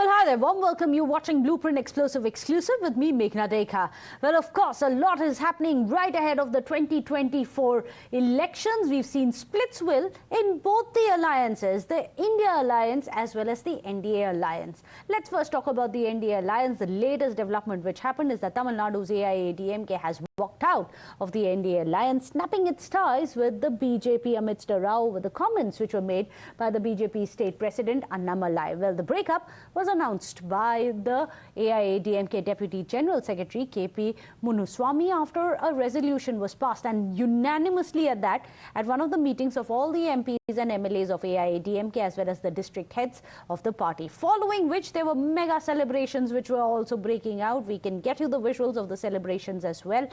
Well, hi there. Warm welcome. You're watching Blueprint Explosive Exclusive with me, Meghna Deka. Well, of course, a lot is happening right ahead of the 2024 elections. We've seen splits will in both the alliances, the India Alliance as well as the NDA Alliance. Let's first talk about the NDA Alliance. The latest development which happened is that Tamil Nadu's AIADMK has walked out of the NDA Alliance, snapping its ties with the BJP amidst a row with the comments which were made by the BJP state president Annamalai. Well, the breakup was announced by the AIADMK Deputy General Secretary KP Swamy after a resolution was passed, and unanimously at that, at one of the meetings of all the MPs and MLAs of AIADMK as well as the district heads of the party, following which there were mega celebrations which were also breaking out. We can get you the visuals of the celebrations as well,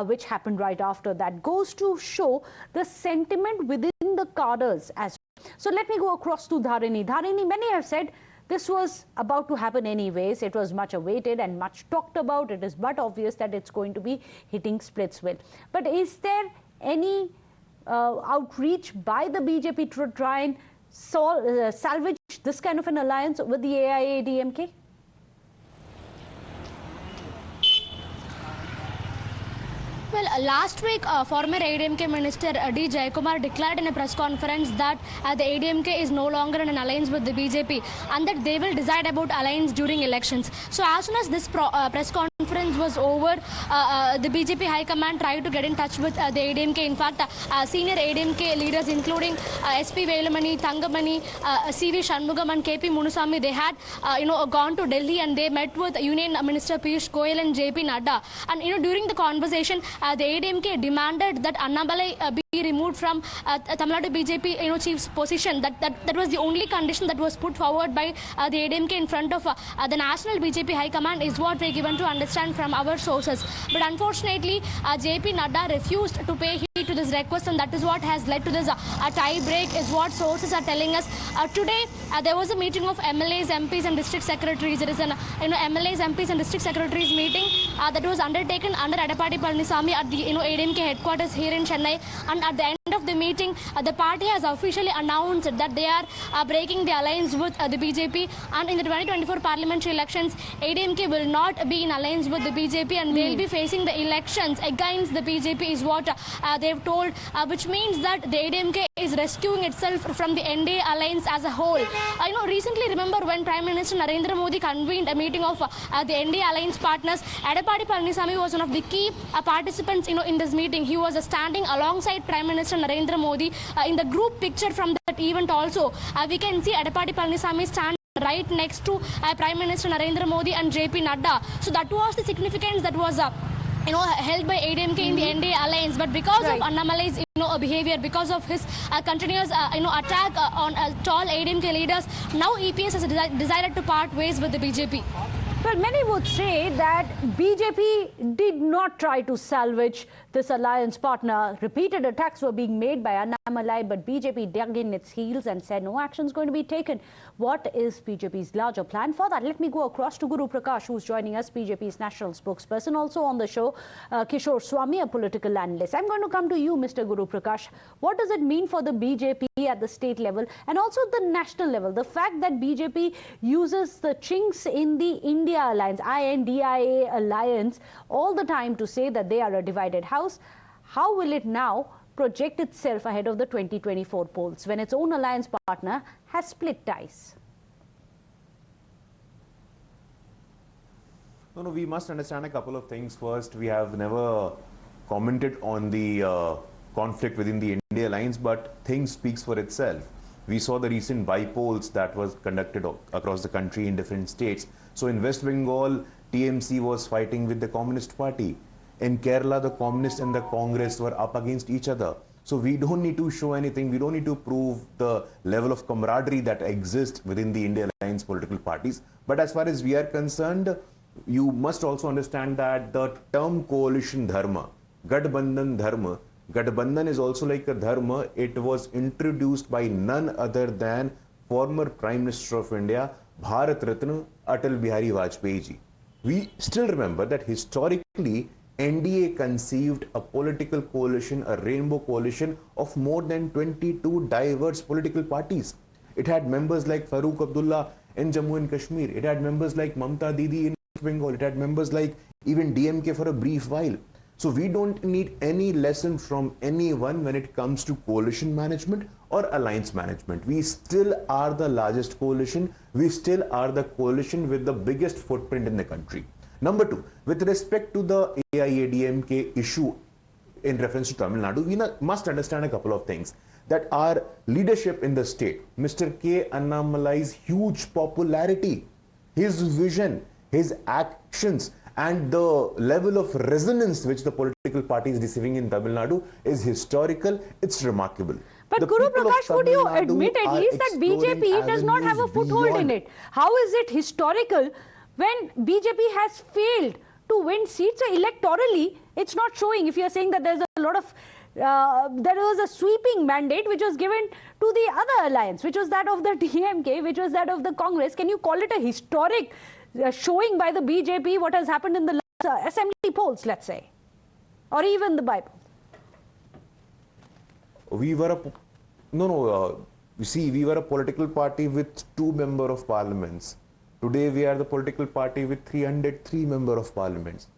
which happened right after that. Goes to show the sentiment within the cadres as well. So let me go across to Dharini. Dharini, many have said this was about to happen anyways. It was much awaited and much talked about. It is but obvious that it's going to be hitting Splitsville. But is there any outreach by the BJP to try and salvage this kind of an alliance with the AIADMK? Well, last week, former AIADMK Minister D. Jayakumar declared in a press conference that the AIADMK is no longer in an alliance with the BJP and that they will decide about alliance during elections. So as soon as this press conference was over, the BJP High Command tried to get in touch with the AIADMK. In fact, senior AIADMK leaders including SP Velumani, Thangamani, CV Shanmugam and KP Munusamy, they had gone to Delhi and they met with Union Minister Piyush Goyal and JP Nadda. And during the conversation, the AIADMK demanded that Annamalai be removed from Tamil Nadu BJP chief's position. That was the only condition that was put forward by the AIADMK in front of the national BJP High Command, is what we're given to understand from our sources. But unfortunately, JP Nadda refused to pay heed to this request, and that is what has led to this tie break, is what sources are telling us. Today, there was a meeting of MLAs, MPs and district secretaries. It is an MLAs, MPs and district secretaries meeting that was undertaken under Edappadi Palaniswamy at the AIADMK headquarters here in Chennai. And at the end of the meeting, the party has officially announced that they are breaking the alliance with the BJP, and in the 2024 parliamentary elections, AIADMK will not be in alliance with the BJP and they'll be facing the elections against the BJP, is what they've told, which means that the AIADMK is rescuing itself from the NDA alliance as a whole. Recently, remember when Prime Minister Narendra Modi convened a meeting of the NDA alliance partners, Edappadi Palaniswamy was one of the key participants in this meeting. He was standing alongside Prime Minister Narendra Modi in the group picture from that event also. We can see Edappadi Palaniswamy stand right next to Prime Minister Narendra Modi and JP Nadda. So that was the significance that was held by AIADMK in the NDA alliance. But because of Annamalai's behavior, because of his continuous attack on tall AIADMK leaders, now EPS has decided to part ways with the BJP. Well, many would say that BJP did not try to salvage this alliance partner. Repeated attacks were being made by Annamalai, but BJP dug in its heels and said no action is going to be taken. What is BJP's larger plan for that? Let me go across to Guru Prakash, who's joining us, BJP's national spokesperson. Also on the show, Kishore Swamy, a political analyst. I'm going to come to you, Mr. Guru Prakash. What does it mean for the BJP at the state level and also the national level? The fact that BJP uses the chinks in the India Alliance, INDIA Alliance, all the time to say that they are a divided house. How will it now project itself ahead of the 2024 polls when its own alliance partner has split ties? No, we must understand a couple of things. First, we have never commented on the conflict within the India Alliance, but things speaks for itself. We saw the recent Bypolls that was conducted across the country in different states. So in West Bengal, TMC was fighting with the Communist Party. In Kerala, the Communists and the Congress were up against each other. So we don't need to show anything. We don't need to prove the level of camaraderie that exists within the India Alliance political parties. But as far as we are concerned, you must also understand that the term coalition dharma, Gathbandhan Dharma, Gathbandhan is also like a dharma. It was introduced by none other than former Prime Minister of India, Bharat Ratna Atal Bihari Vajpayee ji. We still remember that historically, NDA conceived a political coalition, a rainbow coalition of more than 22 diverse political parties. It had members like Farooq Abdullah in Jammu and Kashmir. It had members like Mamta Didi in West Bengal. It had members like even DMK for a brief while. So we don't need any lesson from anyone when it comes to coalition management or alliance management. We still are the largest coalition. We still are the coalition with the biggest footprint in the country. Number two, with respect to the AIADMK issue in reference to Tamil Nadu, we must understand a couple of things. That our leadership in the state, Mr. K. Annamalai's huge popularity, his vision, his actions, and the level of resonance which the political party is receiving in Tamil Nadu is historical. It's remarkable. But The Guru people of Prakash, would Tamil you Nadu admit at are least that exploring BJP does not have a avenues foothold in beyond. it? How is it historical when BJP has failed to win seats? So electorally, it's not showing. If you're saying that there's a lot of there was a sweeping mandate which was given to the other alliance, which was that of the DMK, which was that of the Congress. Can you call it a historic showing by the BJP what has happened in the last assembly polls, let's say, or even the Bypolls? We were you see, we were a political party with 2 members of parliaments. Today we are the political party with 303 members of parliaments.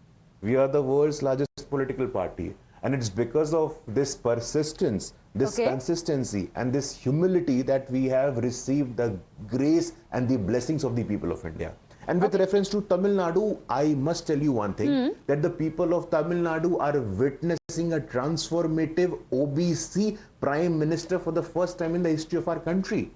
We are the world's largest political party. And it's because of this persistence, this consistency, and this humility that we have received the grace and the blessings of the people of India. And with reference to Tamil Nadu, I must tell you one thing, that the people of Tamil Nadu are witnessing a transformative OBC Prime Minister for the first time in the history of our country.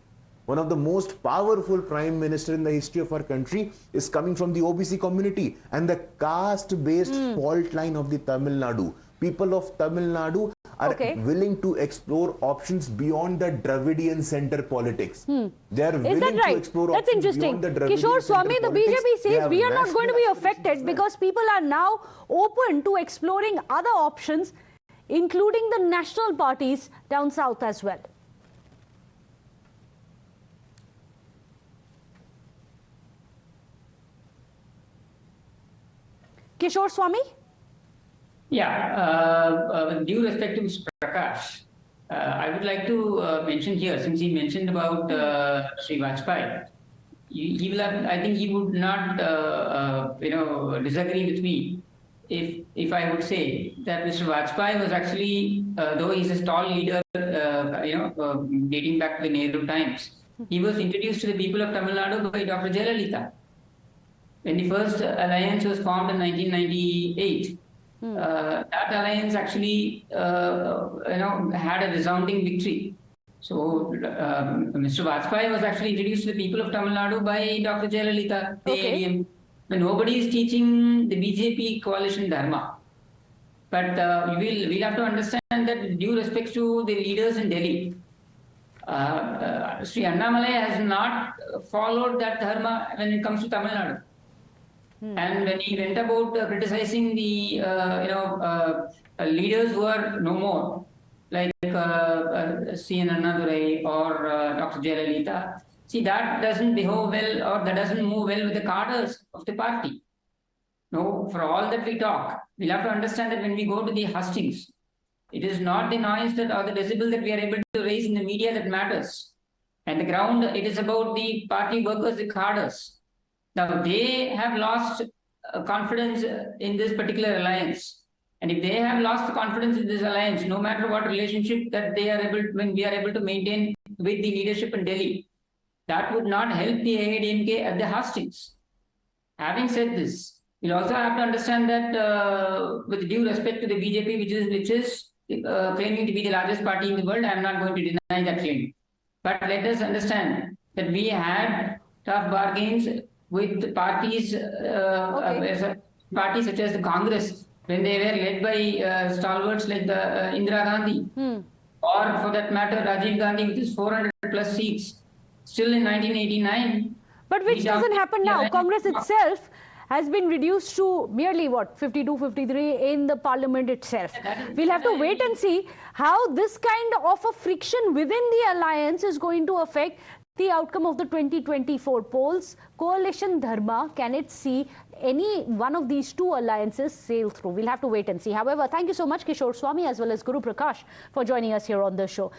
One of the most powerful Prime Minister in the history of our country is coming from the OBC community and the caste-based fault line of the Tamil Nadu. People of Tamil Nadu are willing to explore options beyond the Dravidian center politics. They are willing to explore options beyond the Dravidian Kishore Swamy, center the politics. BJP says we are not going to be national affected because people are now open to exploring other options, including the national parties down south as well. Kishore Swamy? Yeah, with due respect to Mr. Prakash, I would like to mention here, since he mentioned about Sri Vajpayee, he will have, I think he would not, disagree with me if I would say that Mr. Vajpayee was actually, though he's a tall leader, dating back to the Nehru times, he was introduced to the people of Tamil Nadu by Dr. Jayalalithaa. When the first alliance was formed in 1998, that alliance actually, had a resounding victory. So, Mr. Vajpayee was actually introduced to the people of Tamil Nadu by Dr. Jayalalithaa, the AIADMK. Nobody is teaching the BJP coalition Dharma. But we'll have to understand that with due respect to the leaders in Delhi, Sri Annamalai has not followed that Dharma when it comes to Tamil Nadu. And when he went about criticizing the leaders who are no more, like C.N. Annadurai or Dr. Jayalalithaa, see, that doesn't behave well or that doesn't move well with the cadres of the party. No, for all that we talk, we'll have to understand that when we go to the hustings, it is not the noise that or the decibel that we are able to raise in the media that matters. And the ground, it is about the party workers, the cadres. Now, they have lost confidence in this particular alliance. And if they have lost the confidence in this alliance, no matter what relationship that they are able, when we are able to maintain with the leadership in Delhi, that would not help the AIADMK at the hustings. Having said this, we'll also have to understand that with due respect to the BJP, which is claiming to be the largest party in the world, I am not going to deny that claim. But let us understand that we had tough bargains with parties, parties such as the Congress, when they were led by stalwarts like the Indira Gandhi, or for that matter, Rajiv Gandhi with his 400 plus seats, still in 1989. But which doesn't happen now. Congress itself has been reduced to merely what, 52, 53 in the parliament itself. We'll have to wait and see how this kind of a friction within the alliance is going to affect the outcome of the 2024 polls. Coalition Dharma, can it see any one of these two alliances sail through? We'll have to wait and see. However, thank you so much, Kishore Swamy, as well as Guru Prakash, for joining us here on the show.